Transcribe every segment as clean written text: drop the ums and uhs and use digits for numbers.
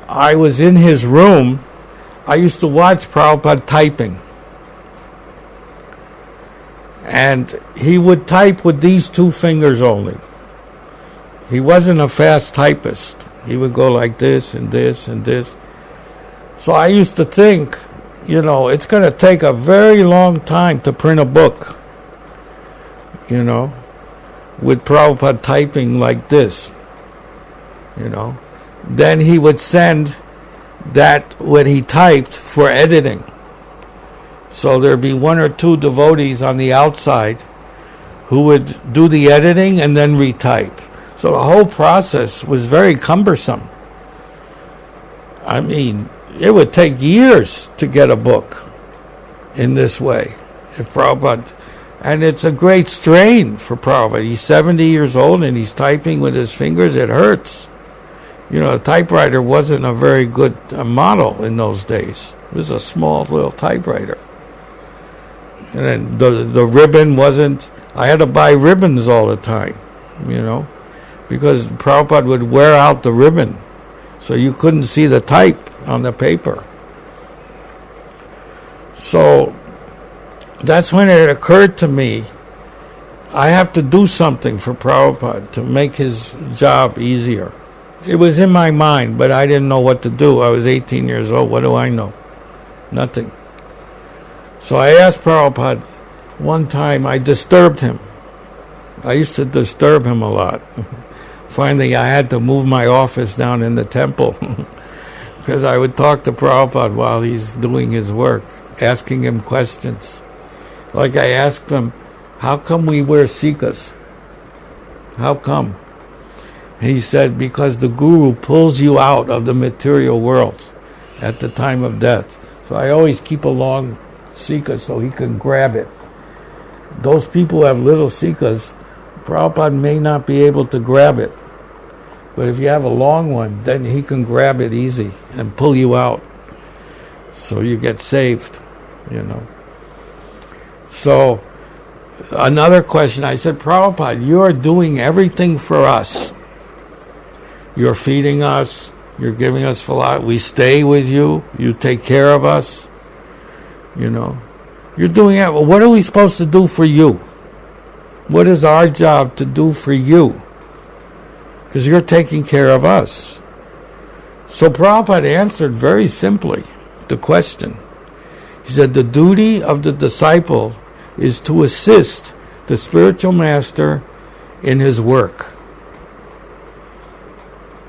I was in his room, I used to watch Prabhupada typing. And he would type with these two fingers only. He wasn't a fast typist. He would go like this and this and this. So I used to think, it's going to take a very long time to print a book, with Prabhupada typing like this, Then he would send that what he typed for editing. So there'd be one or two devotees on the outside who would do the editing and then retype. So the whole process was very cumbersome. I mean, it would take years to get a book in this way. If Prabhupada, and it's a great strain for Prabhupada. He's 70 years old and he's typing with his fingers. It hurts. A typewriter wasn't a very good model in those days. It was a small little typewriter. And then the ribbon wasn't, I had to buy ribbons all the time, because Prabhupada would wear out the ribbon, so you couldn't see the type on the paper. So that's when it occurred to me, I have to do something for Prabhupada to make his job easier. It was in my mind, but I didn't know what to do. I was 18 years old. What do I know? Nothing. So I asked Prabhupada one time, I disturbed him. I used to disturb him a lot. Finally, I had to move my office down in the temple because I would talk to Prabhupada while he's doing his work, asking him questions. Like I asked him, how come we wear sikas? How come? And he said, because the Guru pulls you out of the material world at the time of death. So I always keep a long sika so he can grab it. Those people who have little sikas, Prabhupada may not be able to grab it. But if you have a long one, then he can grab it easy and pull you out. So you get saved, So another question, I said, Prabhupada, you're doing everything for us. You're feeding us, you're giving us philosophy, we stay with you, you take care of us, You're doing it. Well, what are we supposed to do for you? What is our job to do for you? Because you're taking care of us. So Prabhupada answered very simply the question. He said, the duty of the disciple is to assist the spiritual master in his work.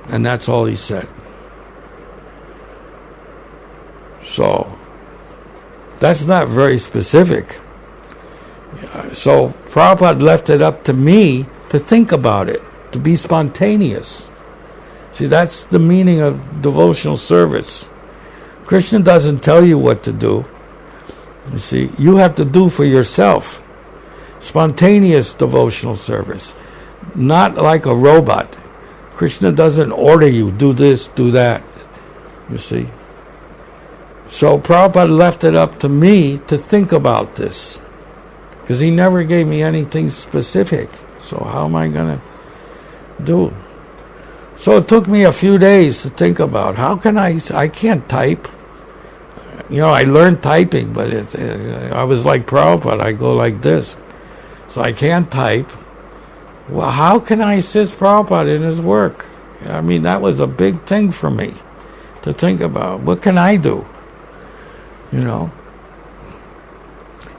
And that's all he said. So, that's not very specific. So, Prabhupada left it up to me to think about it, to be spontaneous. See, that's the meaning of devotional service. Krishna doesn't tell you what to do. You see, you have to do for yourself. Spontaneous devotional service. Not like a robot. Krishna doesn't order you, do this, do that. You see. So Prabhupada left it up to me to think about this. Because he never gave me anything specific. So how am I going to do? So it took me a few days to think about, how can I can't type. I learned typing, but I was like Prabhupada, I go like this. So I can't type. Well, how can I assist Prabhupada in his work? I mean, that was a big thing for me to think about. What can I do?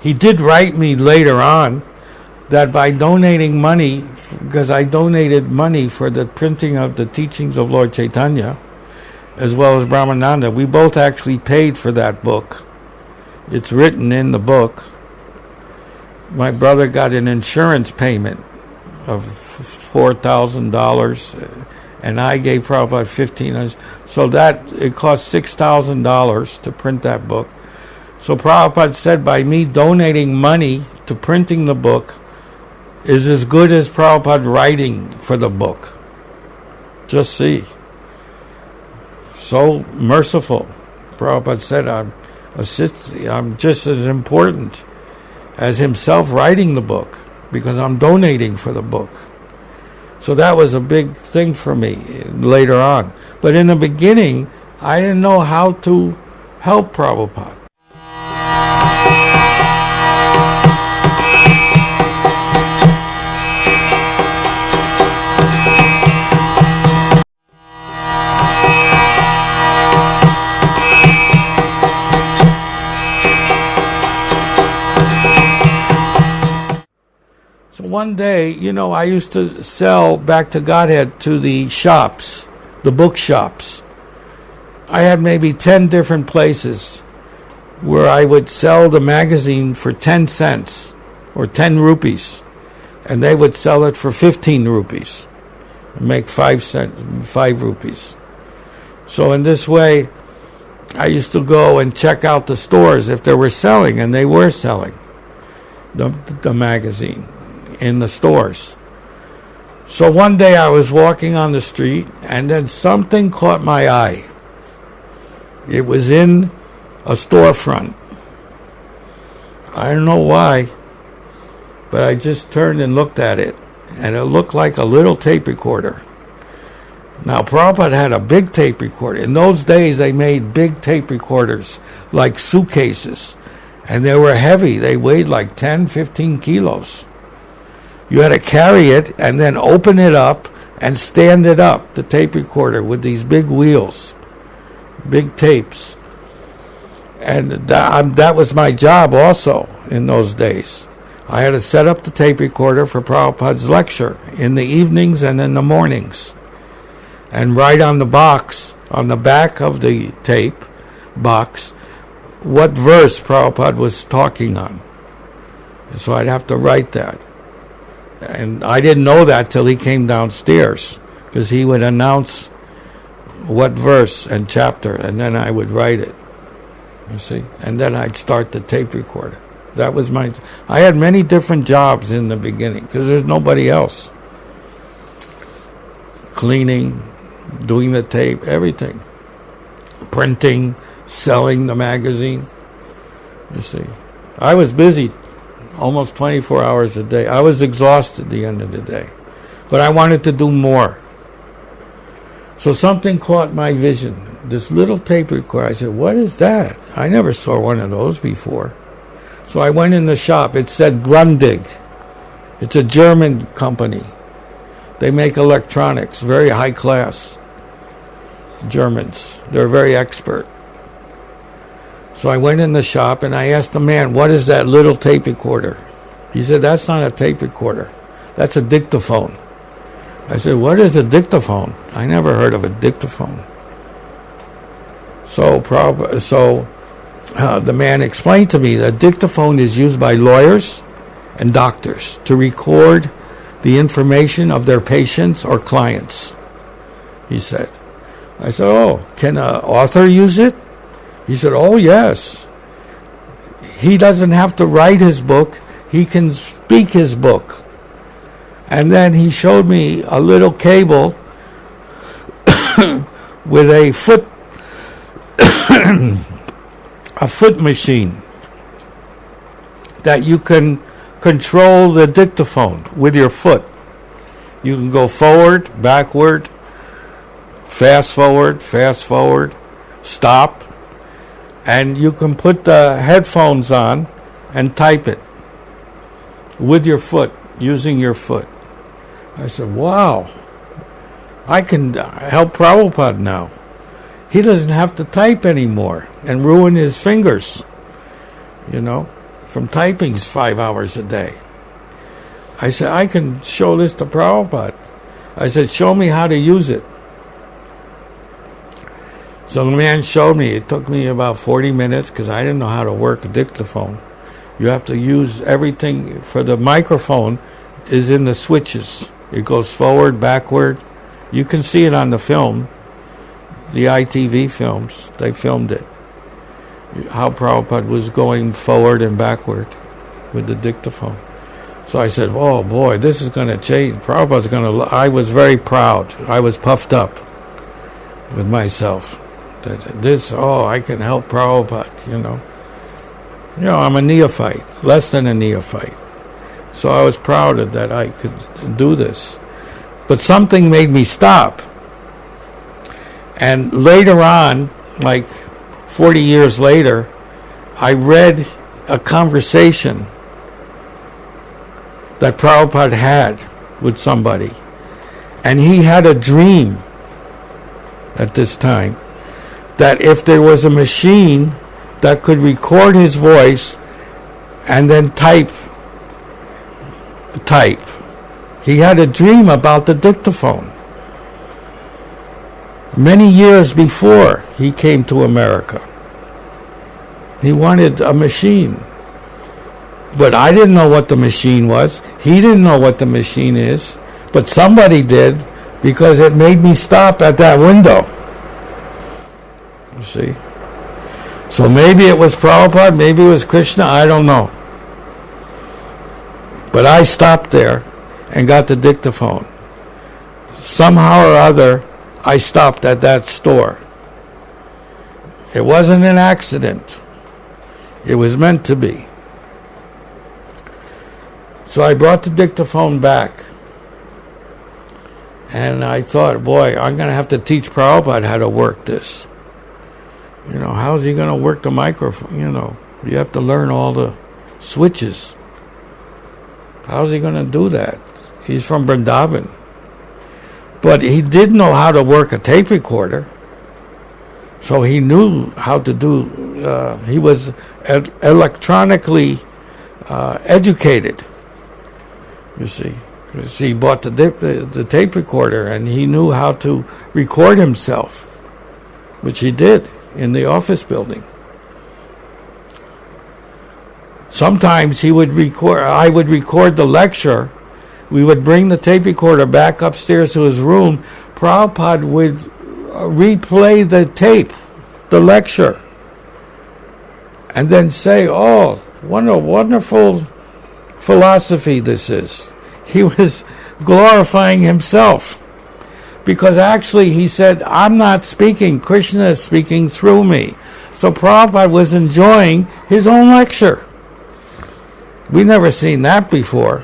He did write me later on that by donating money, because I donated money for the printing of the teachings of Lord Chaitanya, as well as Brahmananda, we both actually paid for that book. It's written in the book. My brother got an insurance payment of $4,000, and I gave Prabhupada $1,500. So that it cost $6,000 to print that book. So Prabhupada said, by me donating money to printing the book is as good as Prabhupada writing for the book. Just see. So merciful. Prabhupada said, I'm just as important as himself writing the book, because I'm donating for the book. So that was a big thing for me later on. But in the beginning, I didn't know how to help Prabhupada. So one day, I used to sell Back to Godhead to the shops, the book shops. I had maybe 10 different places where I would sell the magazine for 10 cents or 10 rupees, and they would sell it for 15 rupees and make 5 rupees. So in this way, I used to go and check out the stores if they were selling, and they were selling the magazine in the stores. So one day I was walking on the street, and then something caught my eye. It was in a storefront. I don't know why, but I just turned and looked at it, and it looked like a little tape recorder. Now, Prabhupada had a big tape recorder. In those days, they made big tape recorders, like suitcases, and they were heavy. They weighed like 10, 15 kilos. You had to carry it and then open it up and stand it up, the tape recorder, with these big wheels, big tapes. And that was my job also in those days. I had to set up the tape recorder for Prabhupada's lecture in the evenings and in the mornings, and write on the box, on the back of the tape box, what verse Prabhupada was talking on. And so I'd have to write that. And I didn't know that till he came downstairs, because he would announce what verse and chapter, and then I would write it. You see? And then I'd start the tape recorder. That was I had many different jobs in the beginning, because there's nobody else. Cleaning, doing the tape, everything. Printing, selling the magazine. You see? I was busy almost 24 hours a day. I was exhausted at the end of the day. But I wanted to do more. So something caught my vision. This little tape recorder. I said, what is that? I never saw one of those before. So I went in the shop. It said Grundig. It's a German company. They make electronics, very high class. Germans. They're very expert. So I went in the shop and I asked the man, what is that little tape recorder? He said, that's not a tape recorder. That's a dictaphone. I said, what is a dictaphone? I never heard of a dictaphone. So the man explained to me that dictaphone is used by lawyers and doctors to record the information of their patients or clients, he said. I said, oh, can an author use it? He said, oh, yes. He doesn't have to write his book. He can speak his book. And then he showed me a little cable with a foot machine that you can control the dictaphone with your foot. You can go forward, backward, fast forward, stop, and you can put the headphones on and type it with your foot, using your foot. I said, wow, I can help Prabhupada now. He doesn't have to type anymore and ruin his fingers, from typing 5 hours a day. I said, I can show this to Prabhupada. I said, show me how to use it. So the man showed me. It took me about 40 minutes because I didn't know how to work a dictaphone. You have to use everything. For the microphone is in the switches. It goes forward, backward. You can see it on the film. The ITV films, they filmed it. How Prabhupada was going forward and backward with the dictaphone. So I said, oh boy, this is going to change. Prabhupada's going to... I was very proud. I was puffed up with myself. I can help Prabhupada, I'm a neophyte, less than a neophyte. So I was proud that I could do this. But something made me stop. And later on, like 40 years later, I read a conversation that Prabhupada had with somebody. And he had a dream at this time that if there was a machine that could record his voice and then type, he had a dream about the dictaphone many years before he came to America. He wanted a machine. But I didn't know what the machine was. He didn't know what the machine is. But somebody did, because it made me stop at that window. You see? So maybe it was Prabhupada, maybe it was Krishna, I don't know. But I stopped there and got the dictaphone. Somehow or other, I stopped at that store. It wasn't an accident. It was meant to be. So I brought the dictaphone back. And I thought, boy, I'm going to have to teach Prabhupada how to work this. How's he going to work the microphone? You have to learn all the switches. How's he going to do that? He's from Vrindavan. But he did know how to work a tape recorder. So he knew how to do, he was electronically educated, you see. Because he bought the tape recorder and he knew how to record himself, which he did in the office building. Sometimes I would record the lecture. We would bring the tape recorder back upstairs to his room. Prabhupada would replay the tape, the lecture, and then say, oh, what a wonderful philosophy this is. He was glorifying himself, because actually he said, I'm not speaking, Krishna is speaking through me. So Prabhupada was enjoying his own lecture. We never seen that before.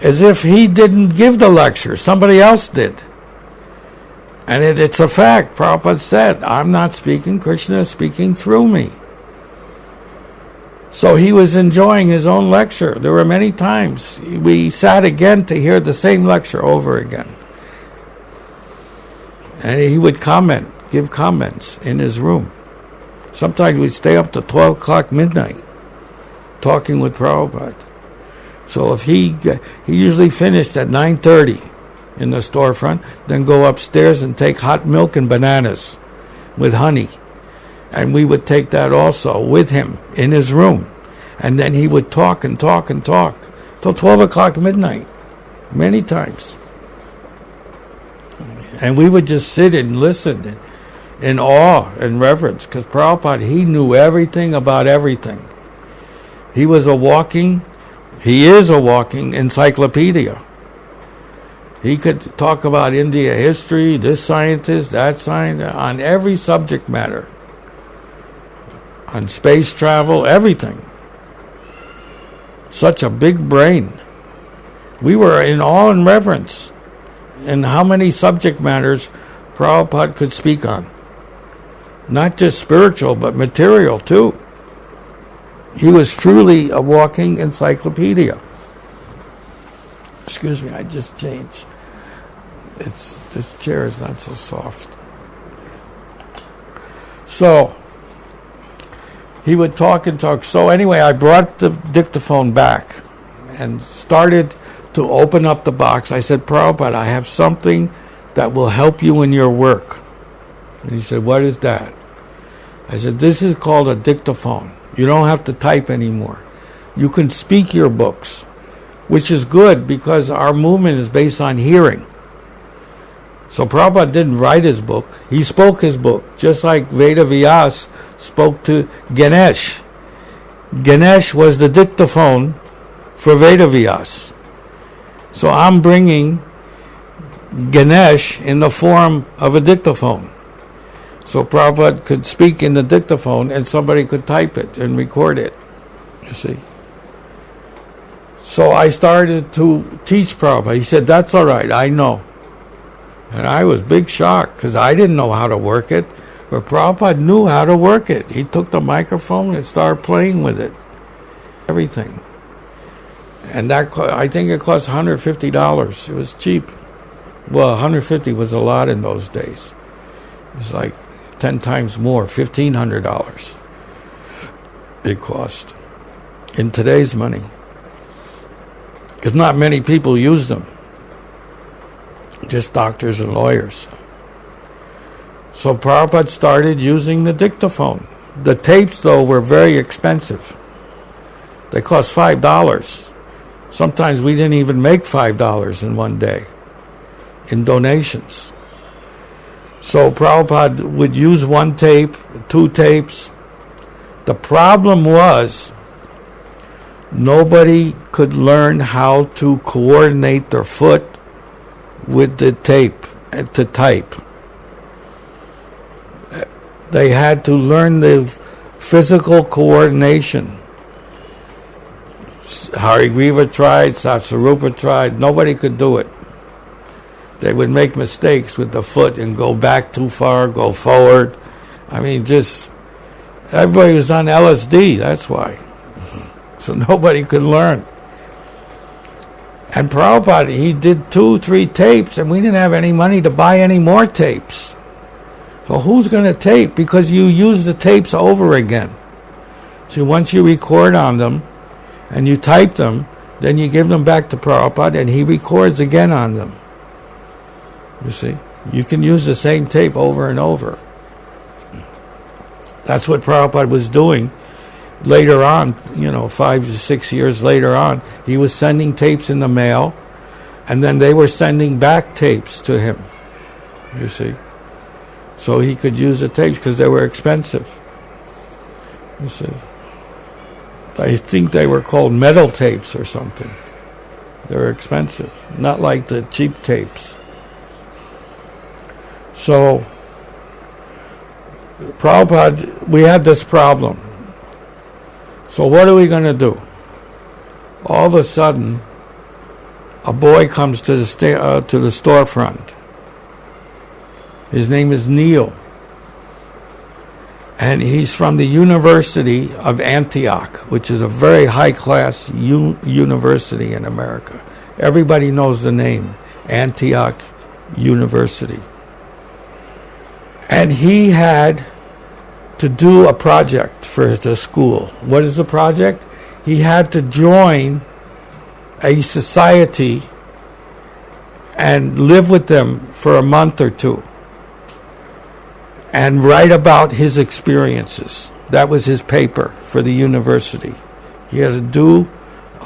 As if he didn't give the lecture, somebody else did. And it's a fact. Prabhupada said, I'm not speaking, Krishna is speaking through me. So he was enjoying his own lecture. There were many times we sat again to hear the same lecture over again. And he would give comments in his room. Sometimes we'd stay up to 12 o'clock midnight talking with Prabhupada. So if he usually finished at 9:30 in the storefront, then go upstairs and take hot milk and bananas with honey. And we would take that also with him in his room. And then he would talk and talk and talk till 12 o'clock midnight, many times. And we would just sit and listen in awe and reverence, because Prabhupada, he knew everything about everything. He is a walking encyclopedia. He could talk about India history, this scientist, that scientist, on every subject matter. On space travel, everything. Such a big brain. We were in awe and reverence in how many subject matters Prabhupada could speak on. Not just spiritual, but material too. He was truly a walking encyclopedia. Excuse me, I just changed. This chair is not so soft. So, he would talk and talk. So anyway, I brought the dictaphone back and started to open up the box. I said, Prabhupada, I have something that will help you in your work. And he said, what is that? I said, this is called a dictaphone. You don't have to type anymore. You can speak your books, which is good because our movement is based on hearing. So Prabhupada didn't write his book. He spoke his book, just like Veda Vyas spoke to Ganesh. Ganesh was the dictaphone for Veda Vyas. So I'm bringing Ganesh in the form of a dictaphone. So Prabhupada could speak in the dictaphone and somebody could type it and record it, you see. So I started to teach Prabhupada. He said, that's all right, I know. And I was big shocked because I didn't know how to work it. But Prabhupada knew how to work it. He took the microphone and started playing with it. Everything. And that, I think it cost $150. It was cheap. Well, $150 was a lot in those days. It was like 10 times more, $1,500 it cost in today's money. Because not many people use them. Just doctors and lawyers. So Prabhupada started using the dictaphone. The tapes, though, were very expensive. They cost $5. Sometimes we didn't even make $5 in one day in donations. So Prabhupada would use one tape, two tapes. The problem was nobody could learn how to coordinate their foot with the tape to type. They had to learn the physical coordination. Harigriva tried, Satsarupa tried. Nobody could do it. They would make mistakes with the foot and go back too far, go forward. I mean, just everybody was on LSD, that's why. So nobody could learn. And Prabhupada, he did 2-3 tapes, and we didn't have any money to buy any more tapes. So who's going to tape? Because you use the tapes over again. So once you record on them, and you type them, then you give them back to Prabhupada, and he records again on them. You see? You can use the same tape over and over. That's what Prabhupada was doing. Later on, 5 to 6 years later on, he was sending tapes in the mail, and then they were sending back tapes to him. You see? So he could use the tapes because they were expensive. You see? I think they were called metal tapes or something. They were expensive, not like the cheap tapes. So, Prabhupada, we had this problem. So what are we going to do? All of a sudden, a boy comes to the storefront. His name is Neil. And he's from the University of Antioch, which is a very high-class university in America. Everybody knows the name, Antioch University. And he had to do a project for the school. What is the project? He had to join a society and live with them for a month or two and write about his experiences. That was his paper for the university. He had to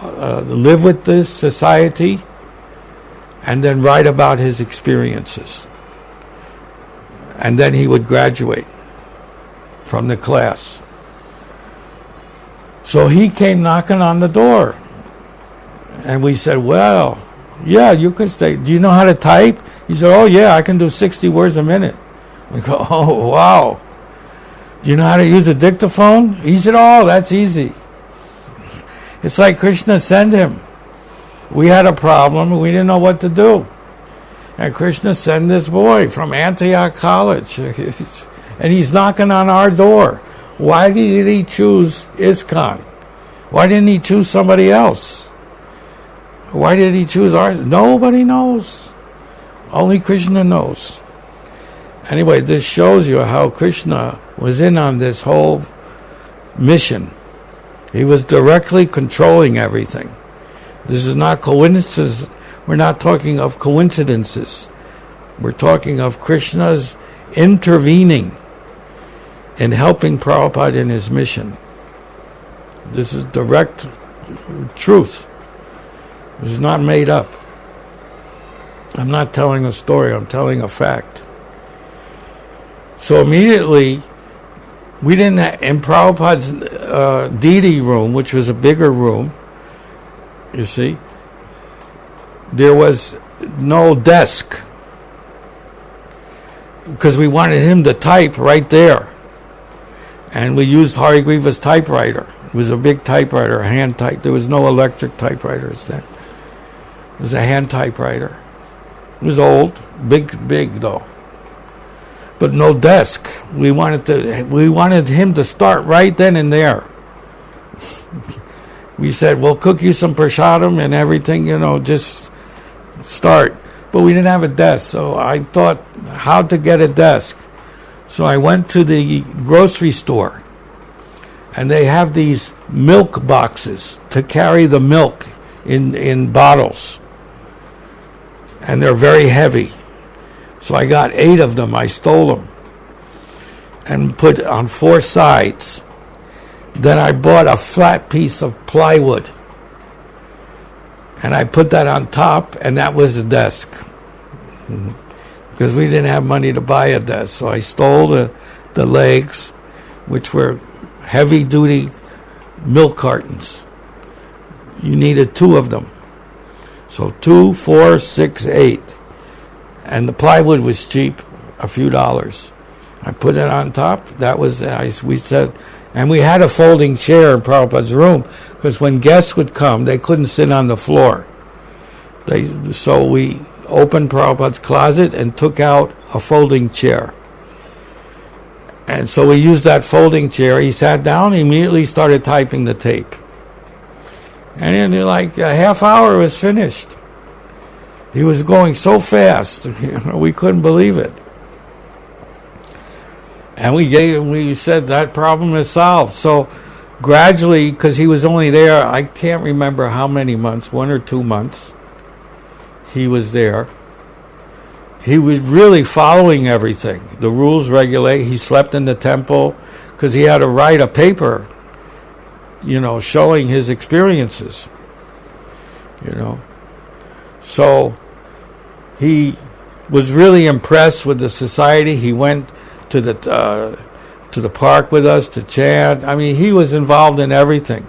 live with this society and then write about his experiences. And then he would graduate from the class. So he came knocking on the door. And we said, well, yeah, you can stay. Do you know how to type? He said, oh, yeah, I can do 60 words a minute. We go, oh, wow. Do you know how to use a dictaphone? He said, oh, that's easy. It's like Krishna sent him. We had a problem, and we didn't know what to do. And Krishna sent this boy from Antioch College. And he's knocking on our door. Why did he choose ISKCON? Why didn't he choose somebody else? Why did he choose ours? Nobody knows. Only Krishna knows. Anyway, this shows you how Krishna was in on this whole mission. He was directly controlling everything. This is not coincidences. We're not talking of coincidences. We're talking of Krishna's intervening in helping Prabhupada in his mission. This is direct truth. This is not made up. I'm not telling a story, I'm telling a fact. So immediately, we didn't have, in Prabhupada's deity room, which was a bigger room, you see, there was no desk because we wanted him to type right there. And we used Harigriva's typewriter. It was a big typewriter, a hand type. There was no electric typewriters then. It was a hand typewriter. It was old, big though. But no desk. We wanted him to start right then and there. We said, we'll cook you some prasadam and everything, just start. But we didn't have a desk, so I thought how to get a desk. So I went to the grocery store, and they have these milk boxes to carry the milk in bottles. And they're very heavy. So I got 8 of them. I stole them and put on 4 sides. Then I bought a flat piece of plywood, and I put that on top, and that was a desk. Because we didn't have money to buy a desk. So I stole the legs, which were heavy-duty milk cartons. You needed 2 of them. So 2, 4, 6, 8. And the plywood was cheap, a few dollars. I put it on top. That was, we said, and we had a folding chair in Prabhupada's room, because when guests would come, they couldn't sit on the floor. So we opened Prabhupada's closet and took out a folding chair. And so we used that folding chair. He sat down, he immediately started typing the tape. And in like a half hour, it was finished. He was going so fast, we couldn't believe it. And we said that problem is solved. So gradually, because he was only there, I can't remember how many months, 1 or 2 months, he was there. He was really following everything, the rules, regulate. He slept in the temple because he had to write a paper, showing his experiences, So he was really impressed with the society. He went to the park with us to chant. I mean, he was involved in everything,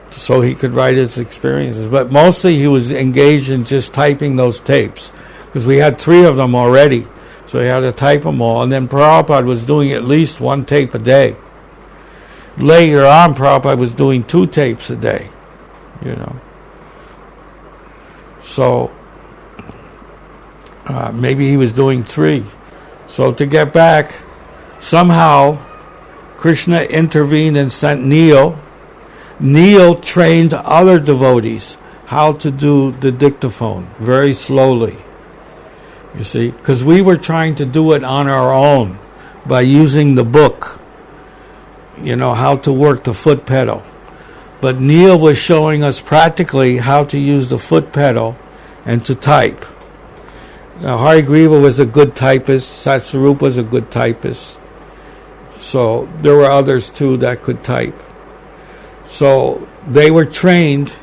so he could write his experiences. But mostly he was engaged in just typing those tapes, because we had 3 of them already, so he had to type them all. And then Prabhupada was doing at least 1 tape a day. Later on, Prabhupada was doing 2 tapes a day, So maybe he was doing 3. So to get back, somehow Krishna intervened and sent Neil. Neil trained other devotees how to do the dictaphone very slowly. You see, because we were trying to do it on our own by using the book, how to work the foot pedal. But Neil was showing us practically how to use the foot pedal and to type. Now, Hari Griva was a good typist, Satsarup was a good typist. So there were others too that could type. So they were trained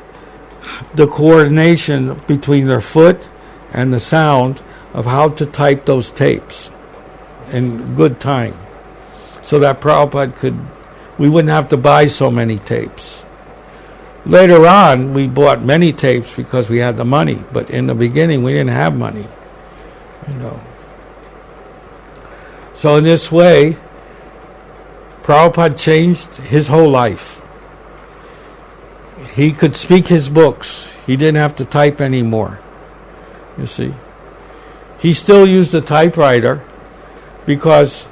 the coordination between their foot and the sound of how to type those tapes in good time, so that Prabhupada we wouldn't have to buy so many tapes. Later on, we bought many tapes because we had the money, but in the beginning, we didn't have money, So in this way, Prabhupada changed his whole life. He could speak his books. He didn't have to type anymore, you see. He still used a typewriter because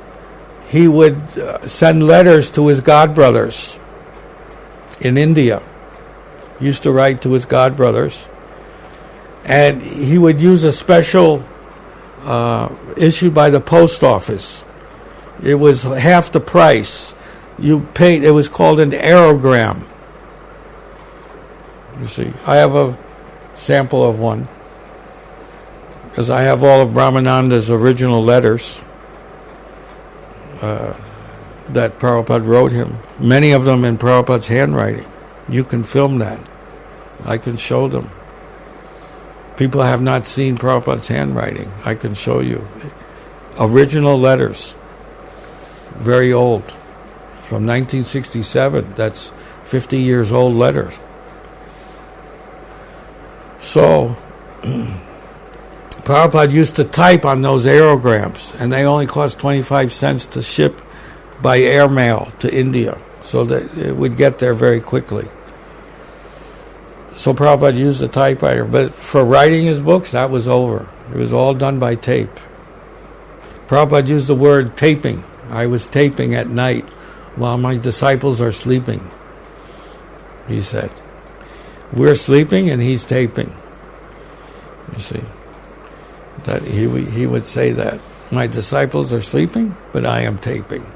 he would send letters to his godbrothers in India. He used to write to his godbrothers. And he would use a special issued by the post office. It was half the price. You paid, it was called an aerogram. You see, I have a sample of one, because I have all of Brahmananda's original letters that Prabhupada wrote him. Many of them in Prabhupada's handwriting. You can film that. I can show them. People have not seen Prabhupada's handwriting. I can show you. Original letters. Very old. From 1967. That's 50 years old letters. So Prabhupada used to type on those aerograms, and they only cost 25 cents to ship by airmail to India, so that it would get there very quickly. So Prabhupada used the typewriter, but for writing his books, that was over. It was all done by tape. Prabhupada used the word taping. I was taping at night while my disciples are sleeping, he said. We're sleeping and he's taping. You see, that he would say that. My disciples are sleeping, but I am taping.